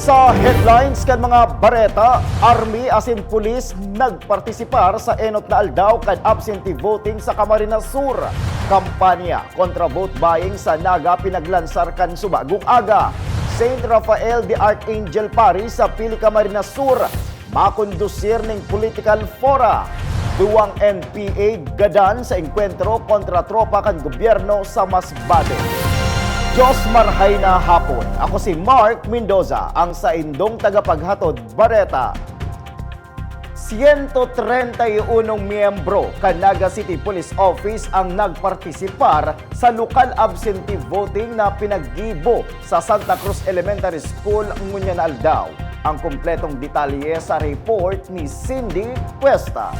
Sa headlines kan mga bareta, Army as in Police nagpartisipar sa enot na aldaw kan absentee voting sa Camarines Sur. Kampanya kontra vote buying sa Naga pinaglansar kan subagong aga. Saint Rafael de Archangel Paris sa Pili Camarines Sur makondusir ning political fora. Duwang NPA gadan sa engkwentro kontra tropa kan gobyerno sa Masbate. Diyos marhay na hapon. Ako si Mark Mendoza, ang saindong tagapaghatod Bareta. 131 miyembro kan Naga City Police Office ang nagpartisipar sa lokal absentee voting na pinaggibo sa Santa Cruz Elementary School ngunyan aldaw. Ang kumpletong detalye sa report ni Cindy Cuesta.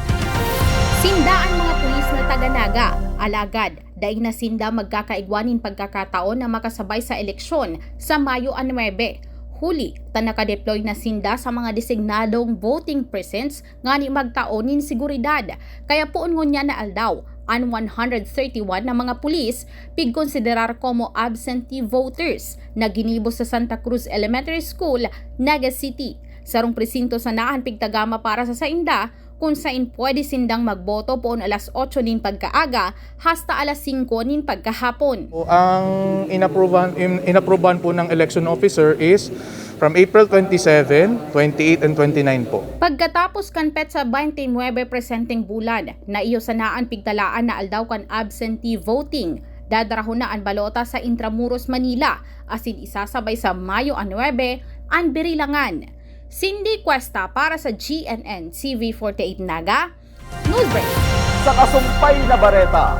Sindaan mga pulis na taga-Naga, alagad, daig na sinda magkakaigwanin pagkakataon na makasabay sa eleksyon sa Mayo 9. Huli, tanaka-deploy na sinda sa mga designadong voting precincts nga ni magtaonin seguridad. Kaya puon ngunya na aldaw, ang 131 na mga pulis pigkonsiderar como absentee voters na ginibo sa Santa Cruz Elementary School, Naga City. Sarong presinto sa naan pigtagama para sa sainda, kung saan pwede sindang magboto poon alas 8 nin pagkaaga hasta alas 5 nin pagkahapon. Ang inaprubahan po ng election officer is from April 27, 28, and 29 po. Pagkatapos kan petsa 29 presenting bulan, na iyo sanaan pigtalaan na aldaw kan absentee voting. Dadarahon na ang balota sa Intramuros, Manila, asin isasabay sa Mayo 9, ang Birilangan. Cindy Cuesta para sa GNN TV48 Naga, Newsbreak. Sa kasumpay na bareta,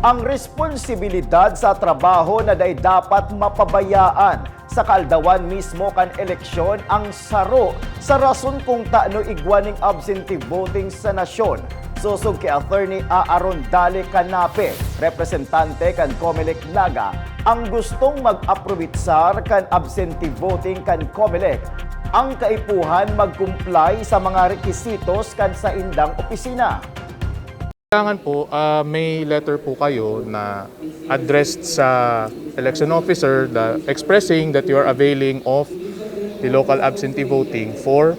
ang responsibilidad sa trabaho na dapat mapabayaan sa kaldawan mismo kan eleksyon ang saro sa rason kung taano igwaning absentee voting sa nasyon. Susog kay Attorney Aaron Dale Canape, representante kan Comelec Naga, ang gustong mag-aprobitsar kan absentee voting kan Comelec ang kaipuhan mag-comply sa mga requisitos kan sa indang opisina. Kailangan po, may letter po kayo na addressed sa election officer expressing that you are availing of the local absentee voting for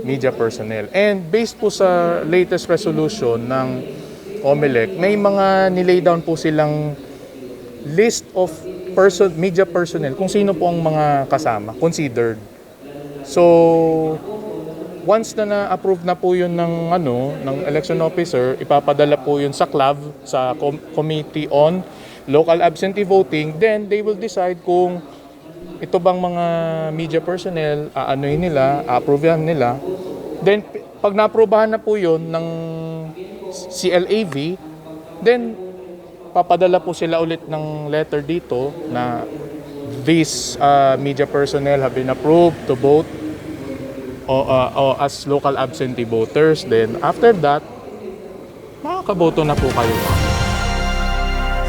media personnel. And based po sa latest resolution ng COMELEC, may mga nilay down po silang list of media personnel kung sino po ang mga kasama, considered. So, once na na-approve na po yun ng election officer, ipapadala po yun sa CLAV, sa Committee on Local Absentee Voting, then they will decide kung ito bang mga media personnel, aanuhin nila, a-approvean nila. Then, pag na-approvehan na po yun ng CLAV, then papadala po sila ulit ng letter dito na these media personnel have been approved to vote as local absentee voters. Then after that, makakaboto na po kayo.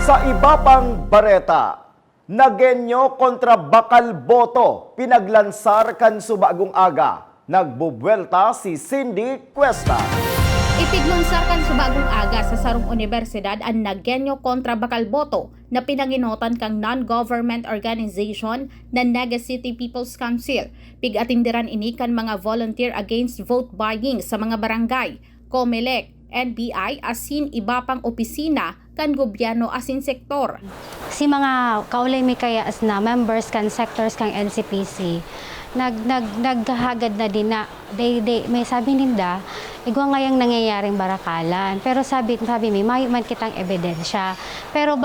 Sa iba pang bareta, nagenyo kontra bakal boto, pinaglansar kan subagong aga. Nagbubuelta si Cindy Cuesta. Ipiglunsar kan subagong aga sa sarong universidad ang Nagenyo kontra bakal boto na pinanginotan kang non-government organization na Naga City People's Council. Pigatindiran ini kan mga volunteer against vote buying sa mga barangay, COMELEC, NBI asin iba pang opisina kan gobyerno asin sektor. Si mga kaulay mi kaya as na members kan sectors kang NCPC naghahagad na din na may sabi ninda igwa ngayang nangyayaring barakalan, pero sabi mi may man kitang ebidensya, pero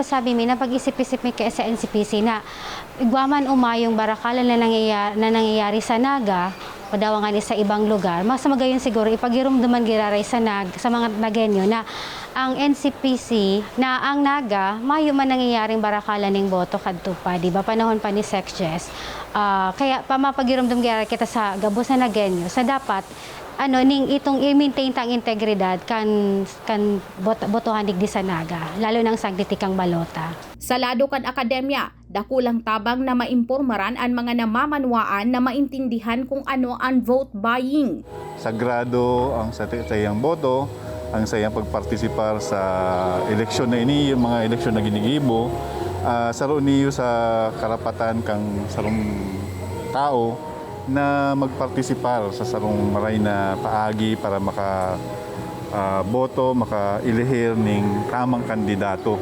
sabi mi na pag-isip-isip mi kaya sa NCPC na igwa man umayong barakalan na nangyayari sa Naga o dawangan sa ibang lugar, mas magayon siguro ipagirumduman giraray sa mga Nagenyo na ang NCPC na ang Naga mayo man nangyayaring barakalan ning boto kadto pa, di ba panahon pa ni Secjes. Kaya pamapagiramdam giraray kita sa gabos na Nagenyo sa dapat ning itong i-maintain tang integridad kan botohan digdi sa Naga, lalo nang sagditikang balota. Sa lado kan akademya, dakulang tabang na maimpormaran ang mga namamanwaan na maintindihan kung ano ang vote buying. Sagrado ang sayang boto, ang sayang pagpartisipar sa eleksyon na ini, yung mga eleksyon na ginigibo, saro niyo sa karapatan kang sarong tao na magpartisipar sa sarong maray na paagi para boto, makailihir ng tamang kandidato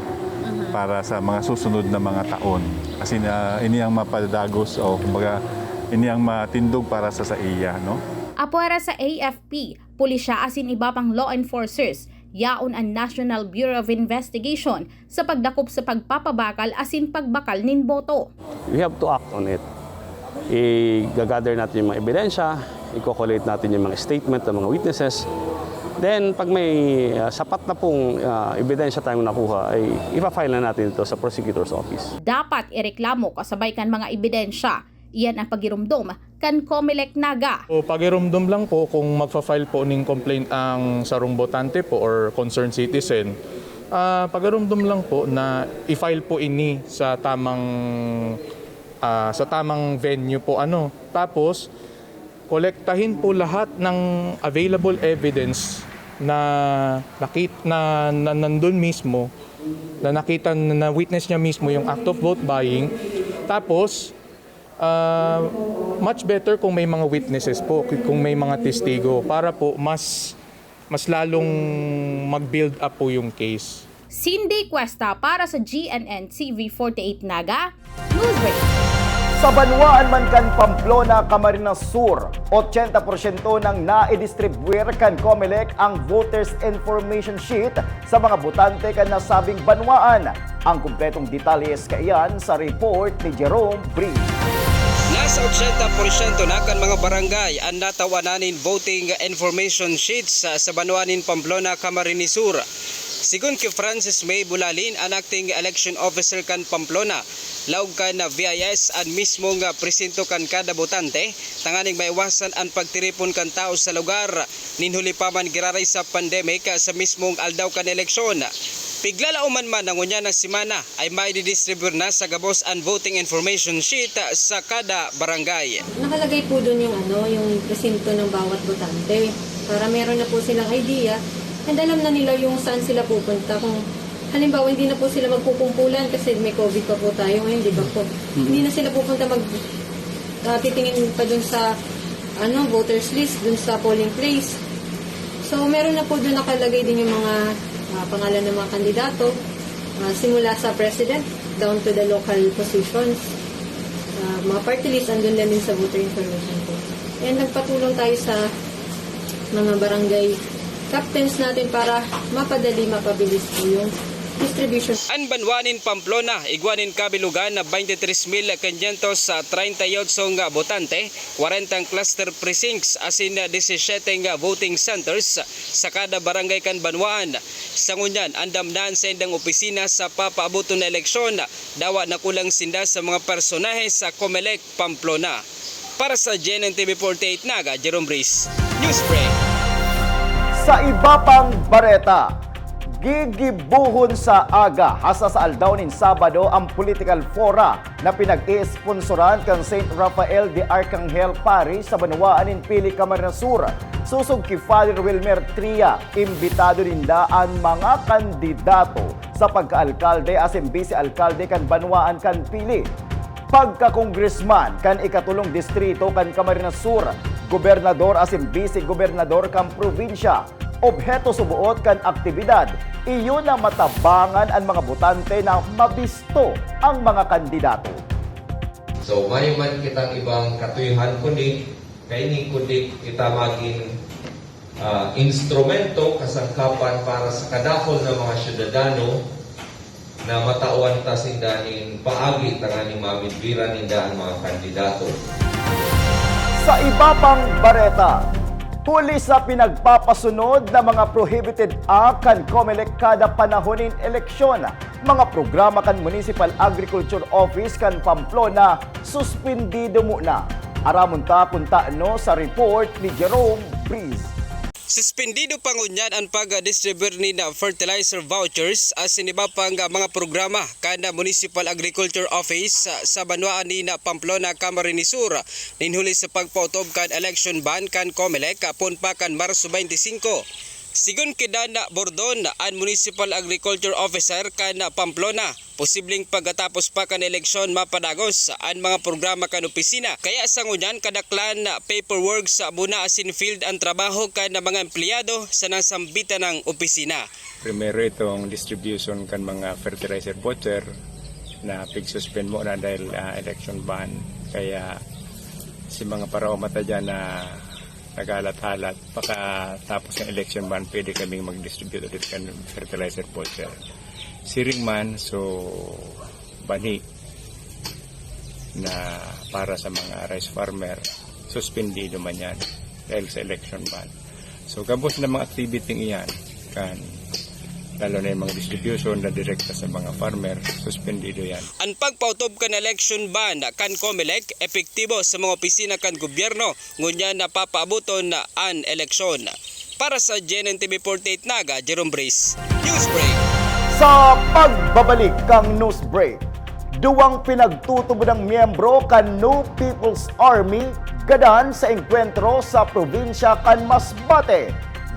para sa mga susunod na mga taon. Kasi ini ang mapadagos o kumbaga ini ang matindog para sa iya, no? Apuera sa AFP, pulisya asin iba pang law enforcers, yaon ang National Bureau of Investigation sa pagdakop sa pagpapabakal asin pagbakal nin boto. We have to act on it. I-gather natin yung mga ebidensya, i-collate natin yung mga statement ng mga witnesses. Then, pag may sapat na pong ebidensya tayong nakuha, ay ipa-file na natin ito sa prosecutor's office. Dapat ireklamo kasabay kan mga ebidensya. Iyan ang pagirumdom kan Comelec Naga. O pagirumdum lang po kung magfa-file po ng complaint ang sarong botante po or concerned citizen. Pagirumdum lang po na i-file po ini sa tamang venue po Tapos kolektahin po lahat ng available evidence na nandun mismo, na nakita na witness niya mismo yung act of vote buying. Tapos much better kung may mga witnesses po, kung may mga testigo para po mas lalong mag-build up po yung case. Cindy Cuesta para sa GNN TV48 Naga, Newsbreak. Sa Banwaan man kan Pamplona, Camarines Sur, 80% nang naidistribuir kan Comelec ang voters information sheet sa mga botante kan nasabing banwaan. Ang kumpletong detalles kaiyan sa report ni Jerome Bree. Nasa 80% na kan mga barangay ang natawananin voting information sheets sa Banwaanin Pamplona, Camarines Sur. Sigun kay Francis May Bulalin, ang acting election officer kan Pamplona, laog kan na VIS ang mismo nga presinto kan kada botante, tanganing maiwasan ang pagtiripon kan tao sa lugar, ninhuli pa man giraray sa pandemic sa mismong aldaw kan eleksyon. Piglalauman man ang unya ng simana ay may didistribute na sa gabos ang voting information sheet sa kada barangay. Nakalagay po doon yung presinto ng bawat botante para meron na po silang idea and alam na nila yung saan sila pupunta. Kung halimbawa hindi na po sila magkukumpulan kasi may COVID pa po tayo ngayon, di ba po? Hindi na sila pupunta titingin pa doon sa voters list, doon sa polling place. So meron na po doon nakalagay din yung mga pangalan ng mga kandidato, simula sa president down to the local positions. Mga party list andun lang din sa voter information po. And nagpatulong tayo sa mga barangay captains natin para mapabilis po yung distribution. Ang Banwaanin Pamplona, igwanin kabilugan na 23,538 nga botante, 40 cluster precincts asin 17 nga voting centers sa kada barangay kan Banwaan. Sa ngunyan, andamnan sa indang opisina sa papaabuton na eleksyon, dawa na kulang sinda sa mga personahe sa Comelec Pamplona. Para sa GNN TV48 Naga, Jerome Breeze, Newsbreak. Sa iba pang bareta, gigibuhon sa aga hasta sa aldaw nin Sabado ang political fora na pinag-i-sponsoran kan St. Rafael de Arcangel Parish sa Banwaan nin Pili, Camarines Sur. Susog ki Father Wilmer Tria, imbitado ninda ang mga kandidato sa pagka-alkalde asin vice-alkalde kan Banwaan kan Pili. Pagka-congressman kan ikatulong distrito kan Camarines Sur, gobernador asin vice-gobernador kan probinsya. Obheto subuot kan aktibidad, iyon na matabangan ang mga botante na mabisto ang mga kandidato. So may man kitang ibang katuyuhan kundi, kay ni kundi kita maging instrumento kasangkapan para sa kadakol ng mga syudadano na matauan ta sindanin paagi tanganing mabidbiran ninda ang mga kandidato. Sa iba pang bareta, huli sa pinagpapasunod na mga prohibited act kan Comelec kada panahonin eleksyon, mga programa kan Municipal Agriculture Office kan Pamplona suspindido muna. Aramon ta punta sa report ni Jerome Breeze. Suspendido pangunyan ang pag-distribute ni na fertilizer vouchers as iba pang mga programa kada Municipal Agriculture Office sa Banwaan ni na Pamplona, Camarines Sur. Ninhuli sa pagpautob kan election ban kan Comelec apon pa kan Marso 25. Sigun kidana Bordon, ang Municipal Agriculture Officer kan Pamplona, posibleng pagkatapos pa kan eleksyon mapadagos ang mga programa kan opisina. Kaya sa ngunyan kadaklan paperwork sa muna asin field ang trabaho kan mga empleyado sa nasambitan ng opisina. Primero itong distribution kan mga fertilizer voucher na pig-suspend mo na dahil election ban. Kaya si mga parao mata dyan na nagalat-halat, baka tapos ng election ban pwede kaming mag-distribute ulit kan fertilizer voucher. Siring man, so bani na para sa mga rice farmer, suspendido man yan dahil sa election ban. So kabos na mga activity iyan kan lalo na yung mga distribution na direkta sa mga farmer, suspendido yan. Ang pagpautob kan election ban kan COMELEC epektibo sa mga opisina kan gobyerno ngunya napapaabuton na an eleksyon. Para sa GNN TV 48 Naga, Jerome Brace, Newsbreak. Sa pagbabalik kang news break, duwang pinagtutubo ng miyembro kan New People's Army gadan sa engkwentro sa probinsya kan Masbate.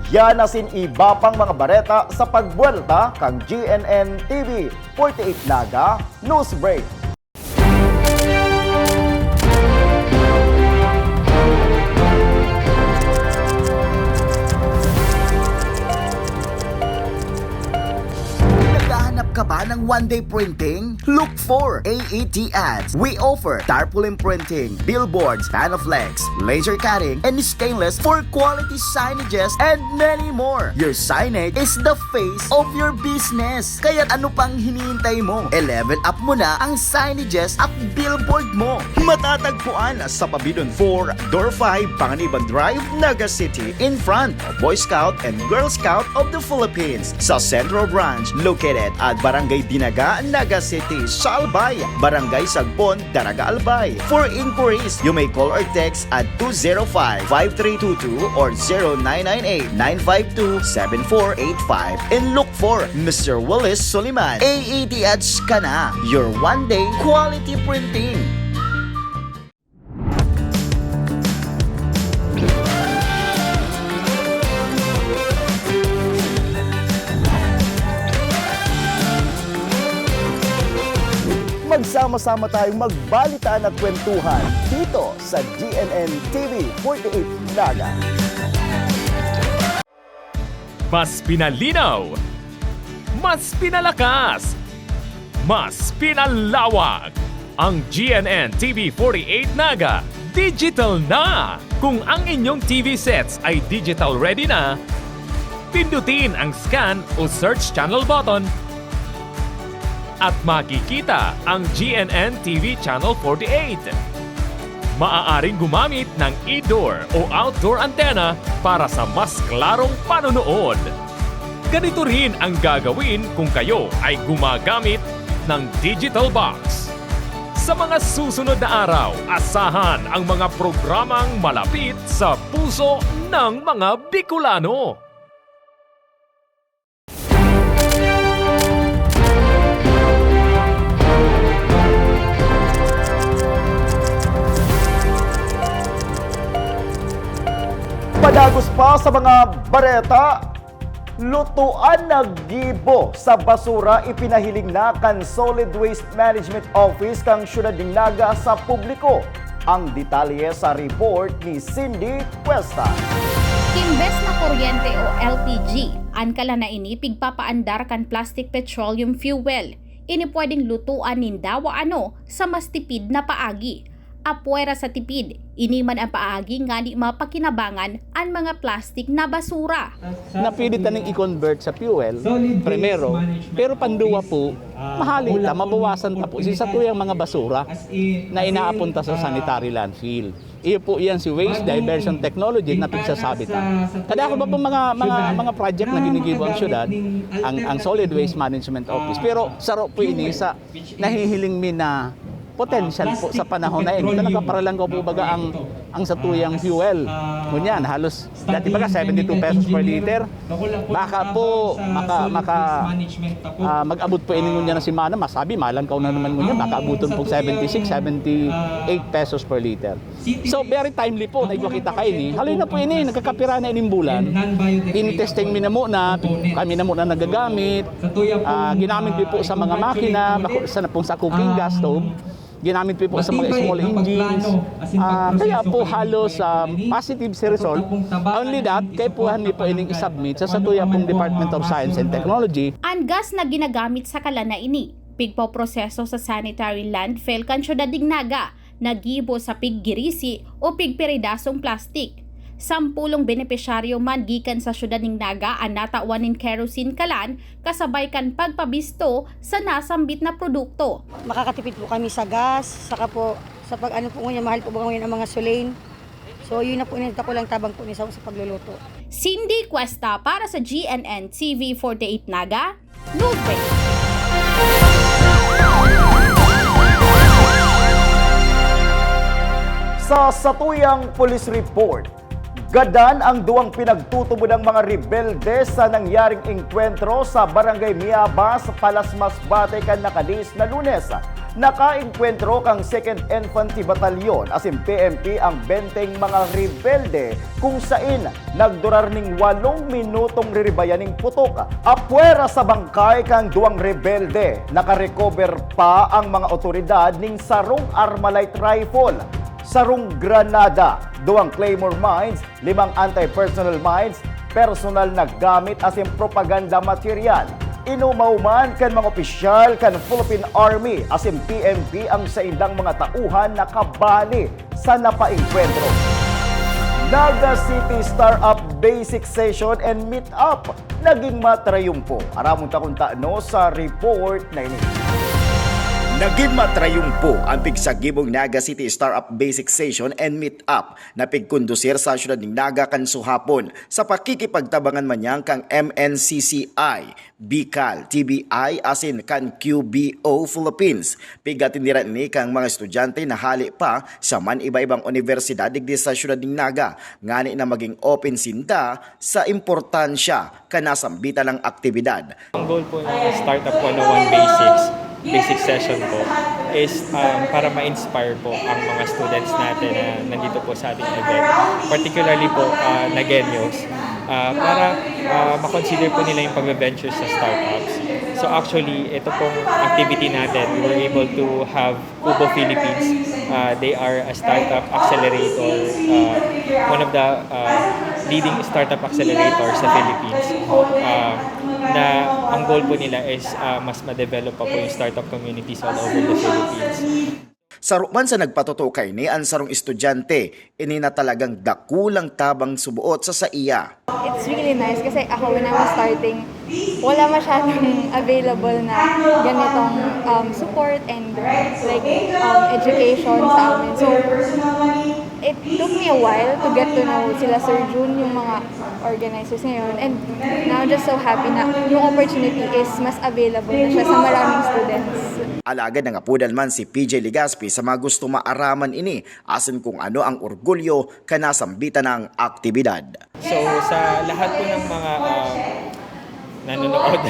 Yan asin iba pang mga bareta sa pagbuelta kang GNN TV 48 Naga News Break. Naghahanap ka ba ng one-day printing? Look for AET Ads. We offer tarpaulin printing, billboards, panflex, laser cutting, and stainless for quality signages and many more. Your signage is the face of your business. Kaya ano pang hinihintay mo? I-level up mo na ang signages at billboard mo. Matatagpuan sa Pabidon 4, Door 5, Panganiban Drive, Naga City, in front of Boy Scout and Girl Scout of the Philippines. Sa Central Branch, located at Barangay Dinaga, Naga City, Salbay, Barangay Sagpon, Daraga Albay. For inquiries, you may call or text at 205-5322 or 0998-952-7485 and look for Mr. Willis Soliman. AET Ads ka na, your one-day quality printing. Magsama-sama tayong magbalitaan at kwentuhan dito sa GNN TV 48 Naga. Mas pinalinaw, mas pinalakas, mas pinalawak. Ang GNN TV 48 Naga, digital na! Kung ang inyong TV sets ay digital ready na, pindutin ang scan o search channel button at makikita ang GNN TV Channel 48. Maaaring gumamit ng indoor o outdoor antenna para sa mas klarong panonood. Ganito rin ang gagawin kung kayo ay gumagamit ng digital box. Sa mga susunod na araw, asahan ang mga programang malapit sa puso ng mga Bicolano. Padagos pa sa mga bareta, lutuan na gibo sa basura ipinahiling na kan Solid Waste Management Office kang Siyudad ng Naga sa publiko. Ang detalye sa report ni Cindy Cuesta. Imbes na kuryente o LPG, an kala na ini pigpapaandar kan plastic petroleum fuel. Ini pwedeng lutuan nindawa sa mas tipid na paagi. Apwera sa tipid, ini man ang paagi nga di mapakinabangan ang mga plastic na basura. Napilit na i-convert sa fuel, primero, pero panduwa po, mahalita, mabawasan ta po. Isa po yung mga basura na inaapunta sa sanitary landfill. Iyo po yan si Waste Diversion Technology na pagsasabi ta. Kada ako ba po mga project na ginigibo ang syudad, ang Solid Waste Management Office. Pero saro po ini sa nahihiling mi na potential po sa panahon na ito. Nakaparalan ko po baga ang ang satuyang fuel. Ngunyan, halos dati baga 72 pesos per liter. Baka po mag-abot po ini ngunyan na si Mana, masabi malangkaw na naman ngunyan, makaabuton po 76, 78 pesos per liter. So very timely po na kita kayo ni. Haloy na po ini, nagkakapira na ining bulan. In-testing mi na muna, kami na muna nagagamit. Ginamit po sa mga makina, sa cooking gas stove. Ginamit po sa mga small engines. Kaya po halos positive si result. Only that, kaya po hindi po ining isubmit sa satuya pong Department of Science and Technology. Ang gas na ginagamit sa kalana ini, pigpoproseso sa sanitary landfill kan syudad Dignaga, nagibo sa piggirisi o pigperidasong plastik. 10 benepisyaryo man gikan sa syudad ning Naga ang natauwanin kerosene kalan kasabay kan pagpabisto sa nasambit na produkto. Makakatipid po kami sa gas, saka po sa pag-ano po ngayon, mahal po ba ngayon ang mga sulain. So yun na po, inita ko lang tabang po niya sa pagluluto. Cindy Cuesta para sa GNN TV 48 Naga, Nube. Sa satuyang police report, gadan ang duwang pinagtutubod ng mga rebelde sa nangyaring engkwentro sa Barangay Miabas, Palasmas, Bate kan nakadis na Lunes. Nakaengkwentro kang 2nd Infantry Battalion asin PMP ang 20 mga rebelde kung sain nagdurar ning 8 minutong riribayaning putok. Apwera sa bangkay kang duwang rebelde, nakarecover pa ang mga otoridad ning sarong Armalite rifle, sarong granada, 2 claymore mines, 5 anti-personnel mines, personal na gamit asin propaganda material. Inumaw man kan mga opisyal kan Philippine Army asin PMP ang saindang mga tauhan na kabali sa napaengkwentro. Naga City Startup Basic Session and Meetup naging matrayumpo. Aramon takunta no sa report na ini. Naging matrayumpo ang pigsagibong Naga City Startup Basic Session and Meetup na pigkondusir sa syudad ng Naga kan suhapon sa pakikipagtabangan manyang kang MNCCI, BICAL, TBI asin kan QBO Philippines. Pigatinira ni kang mga estudyante na hali pa sa man iba-ibang universidad digdi sa syudad ng Naga ngani na maging open sinda sa importansya kanasambita ng aktibidad. Ang goal po ng Startup 101 Basic Session po is para ma-inspire po ang mga students natin na nandito po sa ating event. Particularly po Nagueños, para makonsider po nila yung pag-venture sa startups. So actually, ito pong activity natin, we were able to have Kubo Philippines. They are a startup accelerator, one of the leading startup accelerators sa Philippines. Na ang goal po nila is mas ma-develop pa po yung startup communities all over the Philippines. Saruman sa nagpatutukay ni ang sarong estudyante, ini na talagang dakulang tabang subuot sa iya. It's really nice kasi ako when I was starting, wala masyadong available na ganitong support and education sa amin. So, it took me a while to get to know sila Sir Jun, yung mga organizers ngayon. And now I'm just so happy na yung opportunity is mas available na siya sa maraming students. Alagad na nga pudal man si PJ Ligaspi sa mga gusto maaraman ini asin kung ano ang orgulyo kanasambitan ng aktibidad. So sa lahat po ng mga nanonood,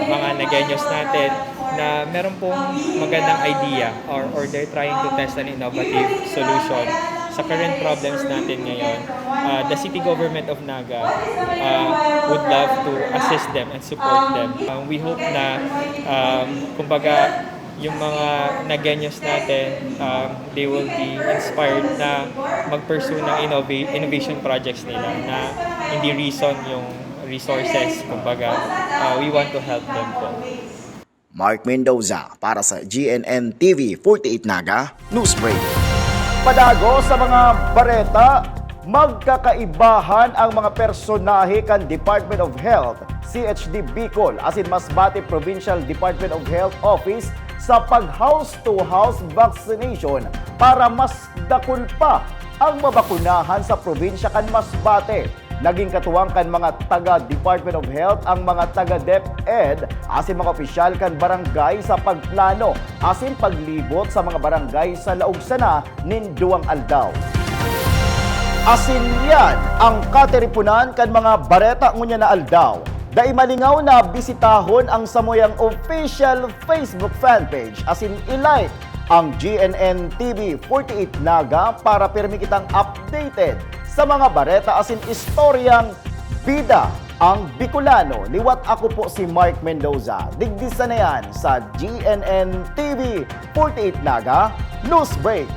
mga Nagueños natin na meron pong magandang idea or they're trying to test an innovative solution sa current problems natin ngayon, the city government of Naga would love to assist them and support them. We hope na kumbaga yung mga Nagueños natin, they will be inspired na mag-pursue ng innovation projects nila na hindi reason yung resources. Kumbaga, we want to help them po. Mark Mendoza para sa GNN TV 48 Naga Newsbreak. Padago sa mga bareta, magkakaibahan ang mga personahe kan Department of Health, CHD Bicol, asin Masbate Provincial Department of Health Office sa pag-house-to-house vaccination para mas dakul pa ang mabakunahan sa probinsya kan Masbate. Naging katuwang kan mga taga-Department of Health ang mga taga-DepEd asin mga opisyal kan barangay sa pagplano asin paglibot sa mga barangay sa laog sana nin duwang aldaw. Asin yan ang kateripunan kan mga bareta ngunya na aldaw. Dai malingaw na bisitahon ang samoyang official Facebook fanpage asin ilike ang GNN TV 48 Naga para pirmi kitang updated sa mga bareta asin istoryang bida ang Bicolano. Liwat ako po si Mark Mendoza. Digdisa na yan sa GNN TV 48 Naga News Break.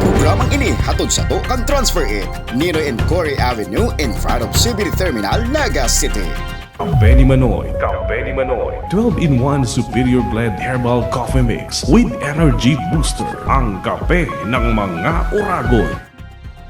Programang ini hatod sa to kan Transfer It, Ninoy and Corey Avenue in front of CBD Terminal, Naga City. Benny Manoy, 12-in-1 Superior Blend Herbal Coffee Mix with Energy Booster, ang kape ng mga Oragon.